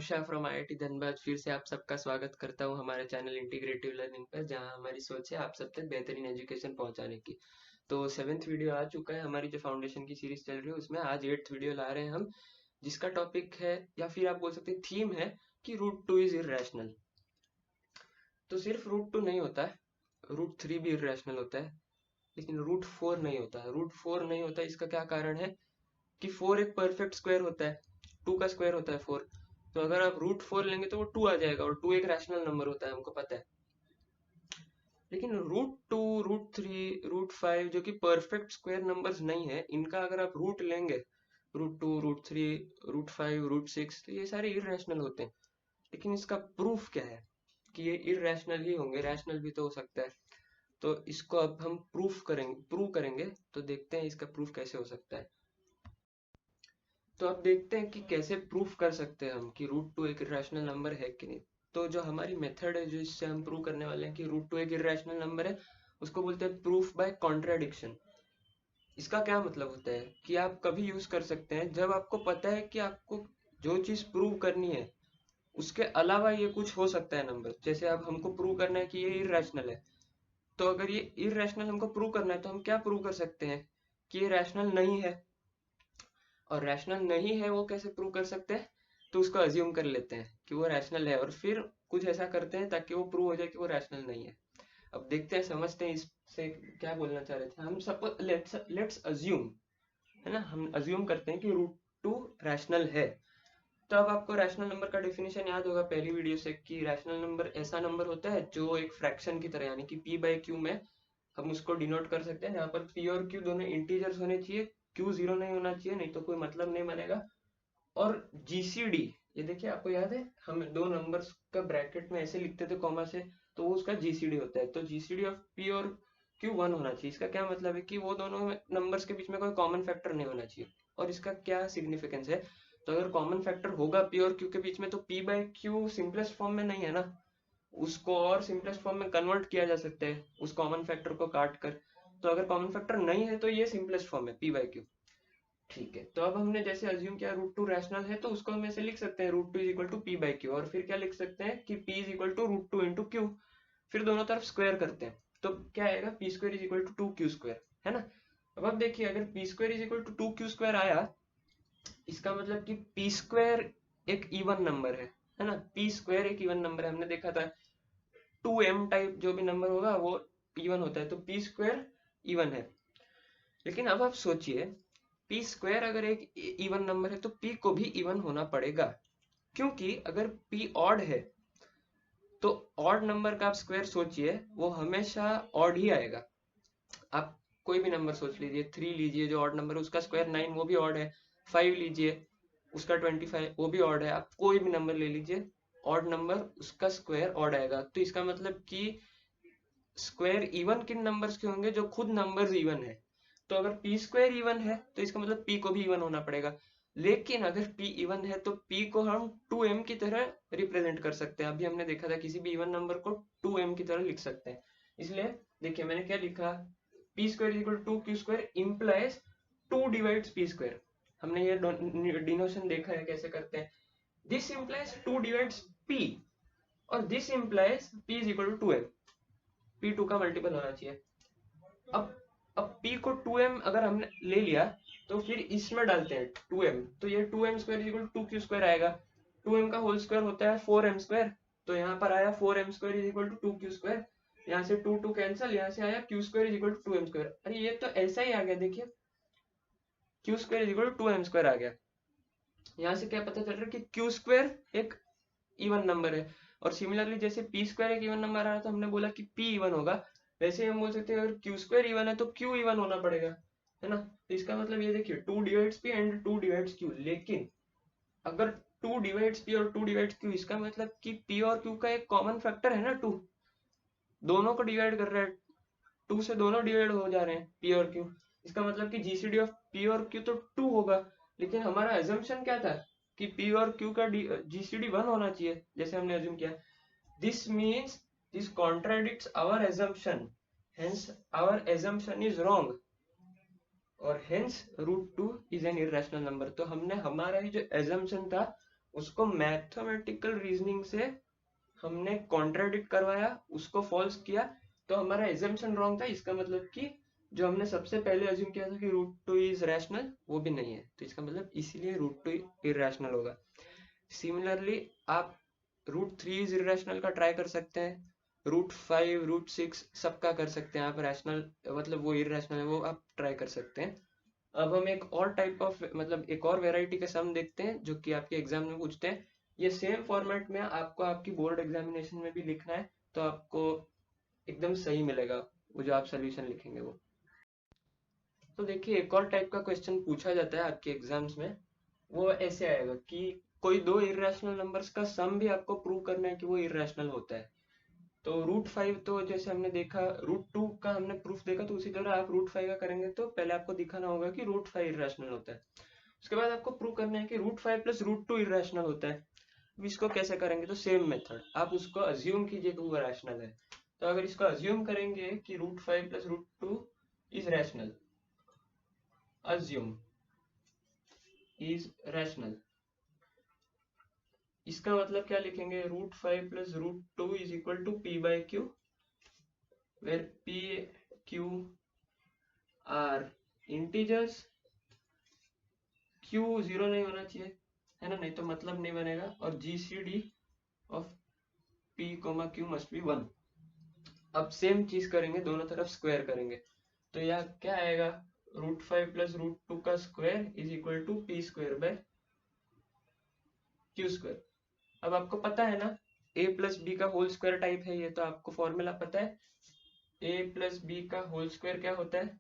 Usha from IIT Dhanbad फिर से आप सबका स्वागत करता हूं हमारे चैनल इंटीग्रेटिव लर्निंग पर, जहां हमारी सोच है आप सब तक बेहतरीन एजुकेशन पहुंचाने की। तो 7th वीडियो आ चुका है, हमारी जो फाउंडेशन की सीरीज चल रही है उसमें आज 8th वीडियो ला रहे हैं हम, जिसका टॉपिक है या फिर आप बोल सकते हैं थीम है कि रूट 2 इज इर्रेशनल। तो सिर्फ रूट 2 नहीं होता है, रूट 3 भी इर्रेशनल होता है, लेकिन रूट 4 नहीं होता है। रूट 4 नहीं होता है, इसका क्या कारण है कि 4 एक परफेक्ट स्क्वायर होता है, 2 का स्क्वायर होता है 4। तो अगर आप रूट 4 लेंगे तो वो 2 आ जाएगा, और 2 एक रैशनल नंबर होता है, हमको पता है। लेकिन रूट 2, रूट 3, रूट 5 जो कि परफेक्ट स्क्वायर नंबर्स नहीं है, इनका अगर आप रूट लेंगे, रूट 2, रूट 3, रूट 5, रूट 6, तो ये सारे इररेशनल होते हैं। लेकिन इसका प्रूफ क्या है कि ये इररेशनल ही होंगे, रैशनल भी तो हो सकता है। तो इसको अब हम प्रूव करेंगे। तो देखते हैं इसका प्रूफ कैसे हो सकता है। तो अब देखते हैं कि कैसे प्रूफ कर सकते हैं हम कि रूट 2 एक इर्रेशनल नंबर है कि नहीं। तो जो हमारी मेथड है, जो इससे हम प्रूव करने वाले हैं कि रूट 2 एक इर्रेशनल नंबर है, उसको बोलते हैं प्रूफ बाय कॉन्ट्राडिक्शन। इसका क्या मतलब होता है कि आप कभी यूज कर सकते हैं जब आपको पता है कि आपको जो चीज प्रूव करनी है उसके अलावा ये कुछ हो सकता है नंबर। जैसे अब हमको प्रूव करना है कि ये इर्रेशनल है, तो अगर ये इर्रेशनल हमको प्रूव करना है तो हम क्या प्रूव कर सकते हैं कि ये रैशनल नहीं है। और रैशनल नहीं है वो कैसे प्रूव कर सकते हैं, तो उसको अज्यूम कर लेते हैं कि वो रैशनल है, और फिर कुछ ऐसा करते हैं ताकि वो प्रूव हो जाए कि वो रैशनल नहीं है। अब देखते हैं, समझते हैं इससे क्या बोलना चाह रहे थे हम। सपोज लेट्स अज्यूम, है ना, हम अज्यूम करते हैं कि रूट 2 रैशनल है। तो अब आपको रैशनल नंबर का डेफिनेशन याद होगा पहली वीडियो से, कि रैशनल नंबर ऐसा नंबर होता है जो एक फ्रैक्शन की तरह, यानी कि p बाई क्यू में हम उसको डिनोट कर सकते हैं, जहाँ पर p और q दोनों इंटीजर्स होने चाहिए, q जीरो नहीं होना चाहिए, नहीं तो कोई मतलब नहीं बनेगा। और जीसीडी, ये देखिए आपको याद है हम दो नंबर्स का ब्रैकेट में ऐसे लिखते थे कॉमा से, तो वो उसका जीसीडी होता है। तो जीसीडी ऑफ पी और क्यू 1 होना चाहिए। इसका क्या मतलब है कि वो दोनों नंबर्स के बीच में कोई कॉमन फैक्टर नहीं होना चाहिए। और इसका क्या सिग्निफिकेंस है, तो अगर कॉमन फैक्टर होगा पी और क्यू के बीच में, तो P by Q simplest form में नहीं है ना, उसको और सिंपलेस्ट फॉर्म में कन्वर्ट किया जा सकता है उस कॉमन फैक्टर को काट कर। तो अगर कॉमन फैक्टर नहीं है तो ये सिंपलेस्ट फॉर्म है पी बाई क्यू। ठीक है, तो अब हमने जैसे अज्यूम किया रूट 2 रैशनल है, तो उसको हम ऐसे लिख सकते हैं root 2 is equal to p by q, और फिर क्या लिख सकते हैं कि p is equal to root 2 into q. फिर दोनों तरफ स्क्वायर करते हैं, तो क्या आएगा, p square is equal to 2 q square, है ना। अब देखिए, अगर p square is equal to 2 q square आया, इसका मतलब कि पी स्क्वायर एक इवन नंबर है ना। पी स्क्वायर एक इवन नंबर है, हमने देखा था 2m टाइप जो भी नंबर होगा वो इवन होता है, तो पी स्क्वायर इवन है। लेकिन अब आप सोचिए, पी स्क्वायर अगर एक इवन नंबर है तो पी को भी इवन होना पड़ेगा, क्योंकि अगर पी ऑड है तो ऑड नंबर का आप स्क्वायर सोचिए, वो हमेशा ऑड ही आएगा। आप कोई भी नंबर सोच लीजिए, 3 लीजिए जो ऑड नंबर है, उसका स्क्वायर 9, वो भी ऑड है। 5 लीजिए, उसका 25, वो भी ऑड है। आप कोई भी नंबर ले लीजिए, ऑड नंबर, उसका स्क्वायर ऑड आएगा। तो इसका मतलब कि स्क्वायर इवन किन नंबर्स के होंगे, जो खुद नंबर्स इवन है। तो अगर पी स्क्वायर इवन है तो इसका मतलब पी को भी इवन होना पड़ेगा। लेकिन अगर पी इवन है तो पी को हम 2m की तरह रिप्रेजेंट कर सकते हैं। अभी हमने देखा था किसी भी इवन नंबर को 2m की तरह लिख सकते हैं। इसलिए देखिए मैंने क्या लिखा, p square equal to q square implies 2 divides p square. हमने ये डिनोशन देखा है कैसे करते हैं। दिस इम्प्लाइज 2 डिवाइड्स पी, और this implies p is equal to 2m। p2 का मल्टीपल होना चाहिए। अब अब p को 2m अगर हमने ले लिया, तो फिर इसमें डालते हैं 2m, तो ये 2m square equal to q square आएगा। 2m का होल स्क्वायर होता है 4m स्क्वायर, तो यहाँ पर आया 4m square is equal to 2q square. यहाँ से 2 कैंसिल, यहाँ से आया q square is equal to 2m square. अरे ये तो ऐसा ही आ गया, देखिए q square is equal to 2m square आ गया। यहाँ से क्या पता चल रहा है कि q स्क्वायर एक इवन नंबर है। और सिमिलरली जैसे पी स्क्वायर एक इवन नंबर आ रहा, तो हमने बोला कि पी इवन होगा, वैसे ही हम बोल सकते हैं अगर क्यू स्क्वायर इवन है तो क्यू इवन होना पड़ेगा, है ना। तो इसका मतलब ये देखिए 2 divides P and 2 divides Q. लेकिन अगर 2 डिवाइड्स पी और 2 डिवाइड्स क्यू, इसका मतलब कि पी और क्यू का एक कॉमन फैक्टर है ना 2, दोनों को डिवाइड कर रहा है, 2 से दोनों डिवाइड हो जा रहे हैं पी और क्यू। इसका मतलब कि जीसीडी ऑफ पी और क्यू तो 2 होगा। लेकिन हमारा एजम्पशन क्या था कि पी और क्यू का जीसीडी 1 होना चाहिए, जैसे हमने अज्यूम किया। This means this contradicts our assumption. Hence, our assumption is wrong. और hence root 2 is an irrational number. तो हमने हमारा ही जो assumption था उसको मैथमेटिकल रीजनिंग से हमने कॉन्ट्राडिक्ट करवाया, उसको फॉल्स किया, तो हमारा एजम्पशन रॉन्ग था। इसका मतलब कि जो हमने सबसे पहले अज्यूम किया था कि रूट टू इज रैशनल, वो भी नहीं है, तो इसका मतलब इसीलिए रूट टू इरेशनल होगा। सिमिलरली आप रूट थ्री इज इरेशनल का ट्राई कर सकते हैं, रूट फाइव रूट सिक्स सबका कर सकते हैं आप, रैशनल मतलब वो इरेशनल है वो आप ट्राई कर सकते हैं। अब हम एक और टाइप ऑफ मतलब एक और वेराइटी का सम देखते हैं जो कि आपके एग्जाम में पूछते हैं। ये सेम फॉर्मेट में आपको आपकी बोर्ड एग्जामिनेशन में भी लिखना है, तो आपको एकदम सही मिलेगा वो जो आप सोल्यूशन लिखेंगे वो। तो देखिए एक और टाइप का क्वेश्चन पूछा जाता है आपके एग्जाम्स में, वो ऐसे आएगा कि कोई दो इरेशनल नंबर्स का सम भी आपको प्रूव करना है कि वो इरेशनल होता है। तो रूट फाइव तो जैसे हमने देखा, रूट टू का हमने प्रूफ देखा, तो उसी तरह आप रूट फाइव का करेंगे तो पहले आपको दिखाना होगा कि रूट फाइव इरेशनल होता है। उसके बाद आपको प्रूव करना है कि root five plus root two irrational होता है। अब इसको कैसे करेंगे, तो सेम मेथड, आप उसको अज्यूम कीजिए कि वो रैशनल है। तो अगर इसको अज्यूम करेंगे कि root five plus root two is rational, assume is rational, इसका मतलब क्या लिखेंगे, root five plus root two is equal to p by q, where p q are integers, q zero नहीं होना चाहिए है ना, नहीं तो मतलब नहीं बनेगा, और GCD of P coma Q must be one. अब सेम चीज करेंगे, दोनों तरफ स्क्वायर करेंगे, तो यह क्या आएगा, root five plus root two का square is equal to P square by Q square. अब आपको पता है ना ए प्लस बी का होल स्क्वायर टाइप है ये, तो आपको फॉर्मूला पता है, ए प्लस बी का होल स्क्वायर क्या होता है,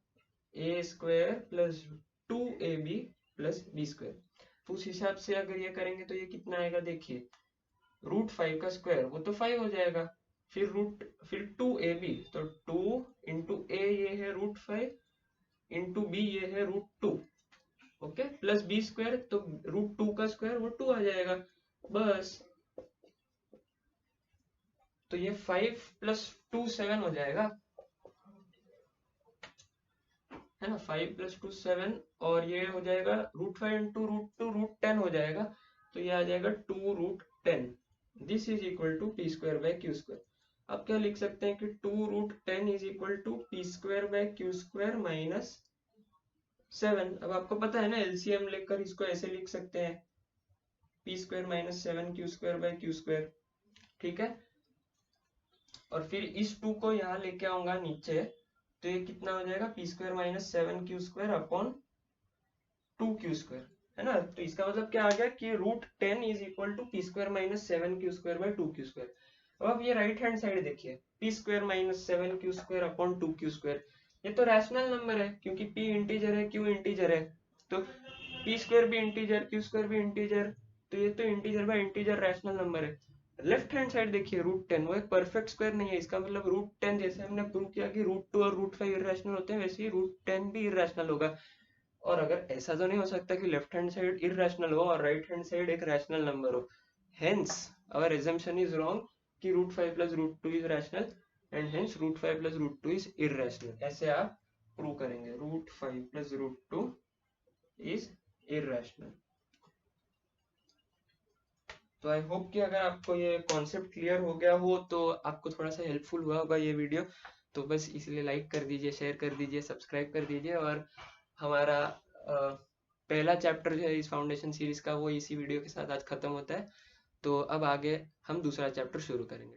A square plus two A B plus B square. तो उस हिसाब से अगर ये करेंगे तो ये कितना आएगा, देखिए रूट फाइव का स्क्वायर वो तो फाइव हो जाएगा, फिर टू ए बी, तो टू इंटू ए ये है रूट फाइव, इंटू बी ये है root two, okay, plus B square, तो रूट टू का स्क्वायर वो टू आ जाएगा बस। तो ये फाइव प्लस टू सेवन हो जाएगा, है ना, फाइव प्लस टू सेवन, और ये हो जाएगा root five into root two root ten हो जाएगा, तो ये आ जाएगा two root ten. This is equal to P square by Q square. आप क्या लिख सकते हैं कि two root ten is equal to P square by Q square minus seven. अब आपको पता है ना एलसीएम लेकर इसको ऐसे लिख सकते हैं, P square minus seven q square by Q square, ठीक है। और फिर इस टू को यहाँ लेके आऊंगा नीचे, तो ये कितना हो जाएगा, p square minus seven q square upon two q square, है ना। तो इसका मतलब क्या आ गया कि root ten is equal to P square minus seven q square by two q square. अब आप ये राइट हैंड साइड देखिए, p square minus seven q square upon two q square, ये तो रैशनल नंबर है क्योंकि p इंटीजर है q integer है, तो पी स्क्वायर भी इंटीजर क्यू स्क्वायर भी इंटीजर, तो ये तो integer by integer rational number है। लेफ्ट हैंड साइड देखिए रूट टेन, वो एक परफेक्ट स्क्वायर नहीं है, इसका मतलब रूट टेन जैसे हमने प्रूव किया कि रूट टू और रूट फाइव इरेशनल होते हैं, वैसे ही रूट टेन भी इरेशनल होगा। और अगर ऐसा तो नहीं हो सकता कि लेफ्ट हैंड साइड इरेशनल हो और राइट हैंड साइड एक रैशनल नंबर हो, hence our assumption is wrong कि root five plus root two is rational and hence root five plus root two is irrational. ऐसे आप प्रूव करेंगे root five plus root two is irrational. तो I hope कि अगर आपको ये concept clear हो गया हो तो आपको थोड़ा सा हेल्पफुल हुआ होगा ये वीडियो। तो बस इसलिए लाइक कर दीजिए, शेयर कर दीजिए, सब्सक्राइब कर दीजिए, और हमारा पहला चैप्टर जो है इस फाउंडेशन सीरीज का वो इसी वीडियो के साथ आज खत्म होता है। तो अब आगे हम दूसरा चैप्टर शुरू करेंगे।